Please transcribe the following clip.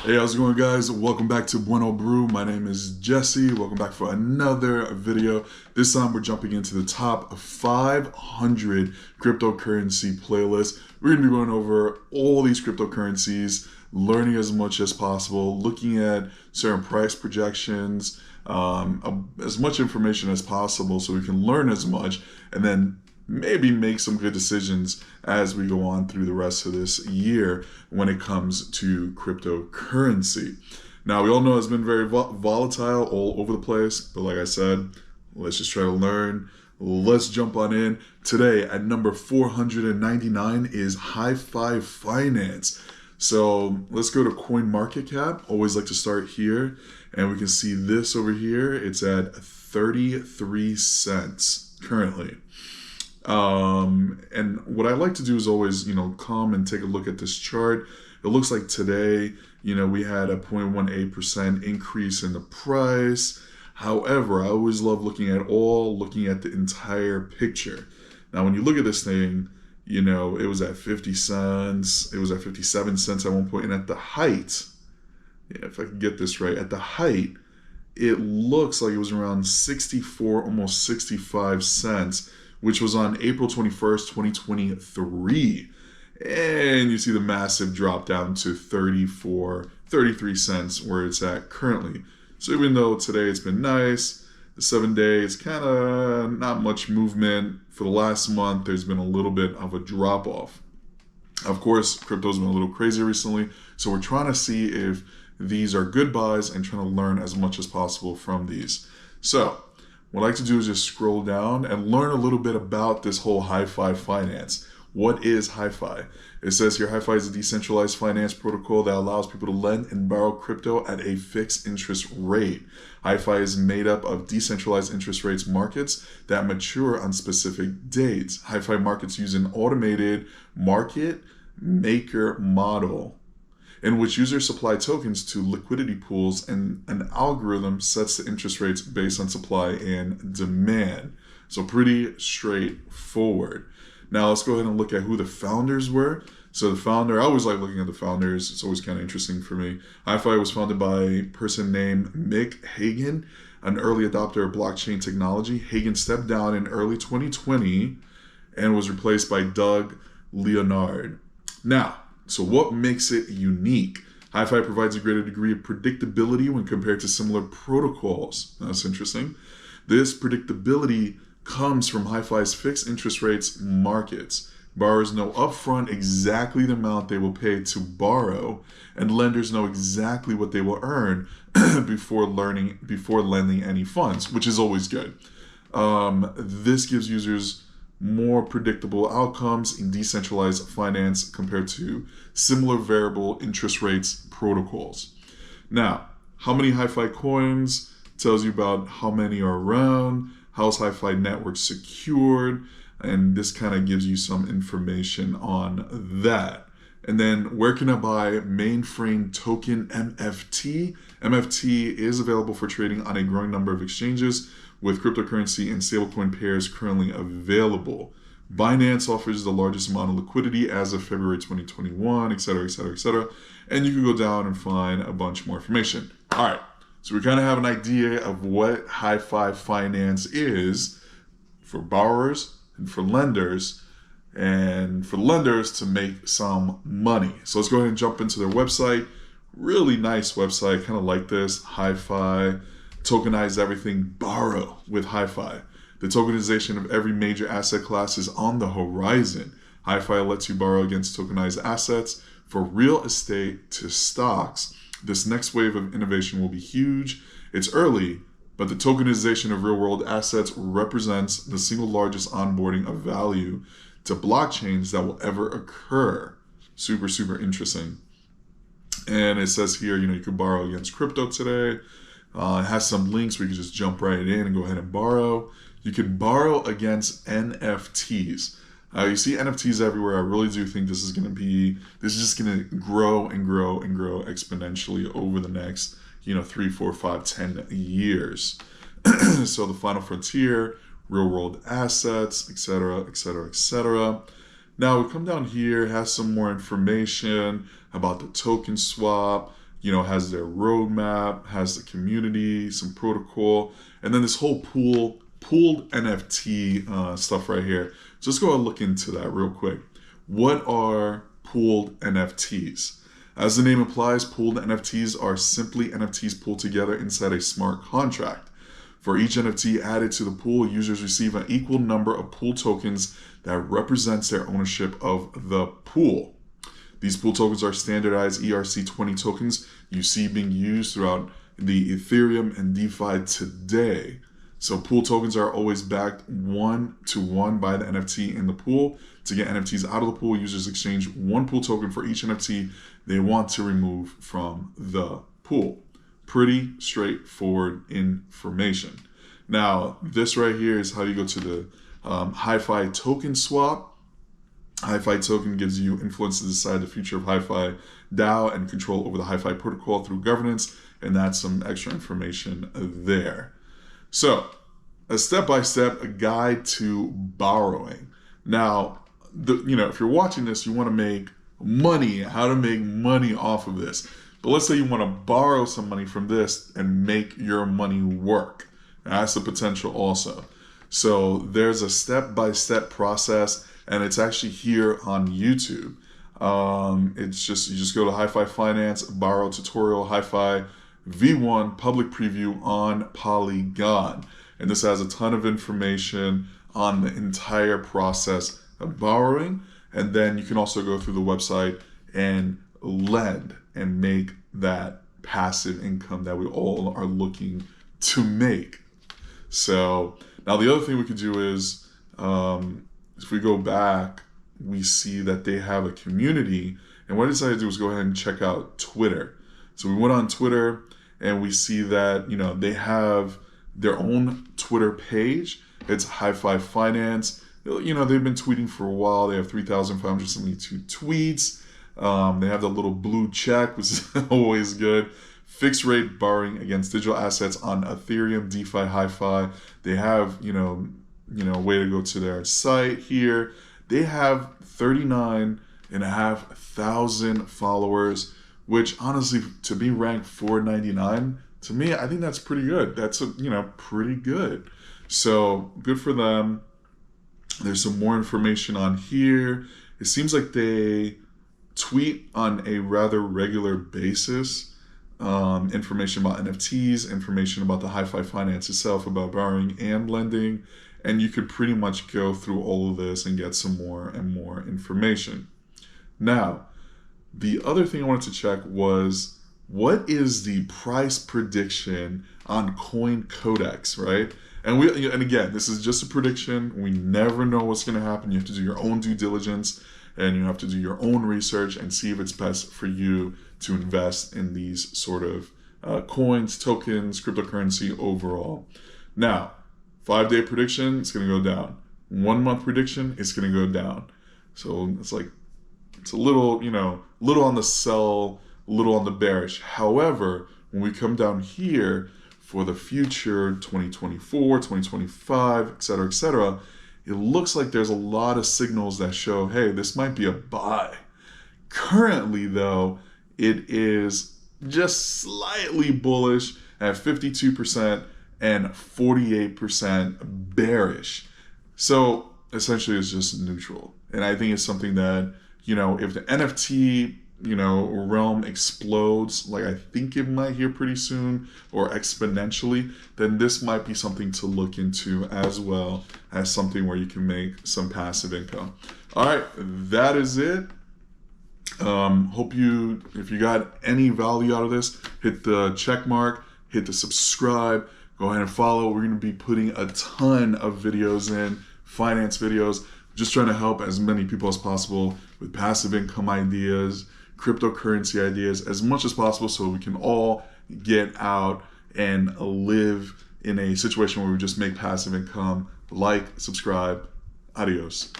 Hey, how's it going, guys? Welcome back to BuenoBrew. My name is Jesse. Welcome back for another video. This time we're jumping into the top 500 cryptocurrency playlists. We're going to be going over all these cryptocurrencies, learning as much as possible, looking at certain price projections, as much information as possible so we can learn as much and then maybe make some good decisions as we go on through the rest of this year when it comes to cryptocurrency. Now, we all know it's been very volatile all over the place, but like I said, let's just try to learn. Let's jump on in. Today at number 499 is Hifi Finance. So let's go to CoinMarketCap. Always like to start here, and we can see this over here. It's at 33 cents currently. And what I like to do is always, come and take a look at this chart. It looks like today, we had a 0.18% increase in the price. However, I always love looking at the entire picture. Now, when you look at this thing, it was at 50 cents. It was at 57 cents at one point. And at the height, if I can get this right, at the height, it looks like it was around 64, almost 65 cents, which was on April 21st, 2023. And you see the massive drop down to 33 cents where it's at currently. So even though today it's been nice, the 7 days, kind of not much movement. For the last month, there's been a little bit of a drop off. Of course, crypto's been a little crazy recently. So we're trying to see if these are good buys and trying to learn as much as possible from these. So what I like to do is just scroll down and learn a little bit about this whole Hifi Finance. What is Hifi? It says here, Hifi is a decentralized finance protocol that allows people to lend and borrow crypto at a fixed interest rate. Hifi is made up of decentralized interest rates markets that mature on specific dates. Hifi markets use an automated market maker model in which users supply tokens to liquidity pools, and an algorithm sets the interest rates based on supply and demand. So pretty straightforward. Now let's go ahead and look at who the founders were. So the founder, I always like looking at the founders. It's always kind of interesting for me. Hifi was founded by a person named Mick Hagen, an early adopter of blockchain technology. Hagen stepped down in early 2020 and was replaced by Doug Leonard. Now, so what makes it unique? Hifi provides a greater degree of predictability when compared to similar protocols. That's interesting. This predictability comes from Hifi's fixed interest rates markets. Borrowers know upfront exactly the amount they will pay to borrow, and lenders know exactly what they will earn before lending any funds, which is always good. This gives users more predictable outcomes in decentralized finance compared to similar variable interest rates protocols. Now, how many Hifi coins tells you about how many are around, how's Hifi network secured, and this kind of gives you some information on that. And then where can I buy mainframe token MFT? MFT is available for trading on a growing number of exchanges, with cryptocurrency and stablecoin pairs currently available. Binance offers the largest amount of liquidity as of February 2021, etc., etc., etc. And you can go down and find a bunch more information. All right, so we kind of have an idea of what Hifi Finance is for borrowers and for lenders, and for lenders to make some money. So let's go ahead and jump into their website. Really nice website, kind of like this, Hifi. Tokenize everything, borrow with Hifi. The tokenization of every major asset class is on the horizon. Hifi lets you borrow against tokenized assets for real estate to stocks. This next wave of innovation will be huge. It's early, but the tokenization of real-world assets represents the single largest onboarding of value to blockchains that will ever occur. Super, super interesting. And it says here, you can borrow against crypto today. It has some links where you can just jump right in and go ahead and borrow. You can borrow against NFTs. You see NFTs everywhere. I really do think this is just going to grow and grow and grow exponentially over the next, 3, 4, 5, 10 years. So the final frontier, real world assets, etc., etc., etc. Now we come down here, it has some more information about the token swap. has their roadmap, has the community, some protocol, and then this whole pooled NFT stuff right here. So let's go and look into that real quick. What are pooled NFTs? As the name implies, pooled NFTs are simply NFTs pulled together inside a smart contract. For each NFT added to the pool, users receive an equal number of pool tokens that represents their ownership of the pool. These pool tokens are standardized ERC20 tokens you see being used throughout the Ethereum and DeFi today. So pool tokens are always backed 1-to-1 by the NFT in the pool. To get NFTs out of the pool, users exchange one pool token for each NFT they want to remove from the pool. Pretty straightforward information. Now, this right here is how you go to the Hifi token swap. Hifi token gives you influence to decide the future of Hifi DAO and control over the Hifi protocol through governance, and that's some extra information there. So, a step-by-step guide to borrowing. Now, if you're watching this, you want to make money, how to make money off of this. But let's say you want to borrow some money from this and make your money work. That's the potential also. So there's a step-by-step process, and it's actually here on YouTube. You just go to Hifi Finance, borrow tutorial, Hifi V1 public preview on Polygon. And this has a ton of information on the entire process of borrowing. And then you can also go through the website and lend and make that passive income that we all are looking to make. So now the other thing we could do is, if we go back, we see that they have a community. And what I decided to do was go ahead and check out Twitter. So we went on Twitter and we see that, they have their own Twitter page. It's Hifi Finance. They've been tweeting for a while. They have 3,572 tweets. They have the little blue check, which is always good. Fixed rate borrowing against digital assets on Ethereum, DeFi, Hifi. They have, a way to go to their site here. They have 39,500 followers, which honestly, to be ranked 499, to me, I think that's pretty good. That's, pretty good. So good for them. There's some more information on here. It seems like they tweet on a rather regular basis. Information about NFTs, information about the Hifi Finance itself, about borrowing and lending. And you could pretty much go through all of this and get some more and more information. Now, the other thing I wanted to check was, what is the price prediction on Coin Codex, right? And again, this is just a prediction. We never know what's going to happen. You have to do your own due diligence, and you have to do your own research and see if it's best for you to invest in these sort of coins, tokens, cryptocurrency overall. Now, 5-day prediction, it's going to go down. 1 month prediction, it's going to go down. So it's a little, little on the sell, little on the bearish. However, when we come down here for the future, 2024, 2025, et cetera, it looks like there's a lot of signals that show, hey, this might be a buy. Currently, though, it is just slightly bullish at 52% and 48% bearish. So essentially, it's just neutral. And I think it's something that, if the NFT, realm explodes, like I think it might here pretty soon, or exponentially, then this might be something to look into as well as something where you can make some passive income. All right, that is it. If you got any value out of this, hit the check mark, hit the subscribe, go ahead and follow. We're going to be putting a ton of videos in, finance videos, just trying to help as many people as possible with passive income ideas, cryptocurrency ideas, as much as possible, so we can all get out and live in a situation where we just make passive income. Like, subscribe, adios.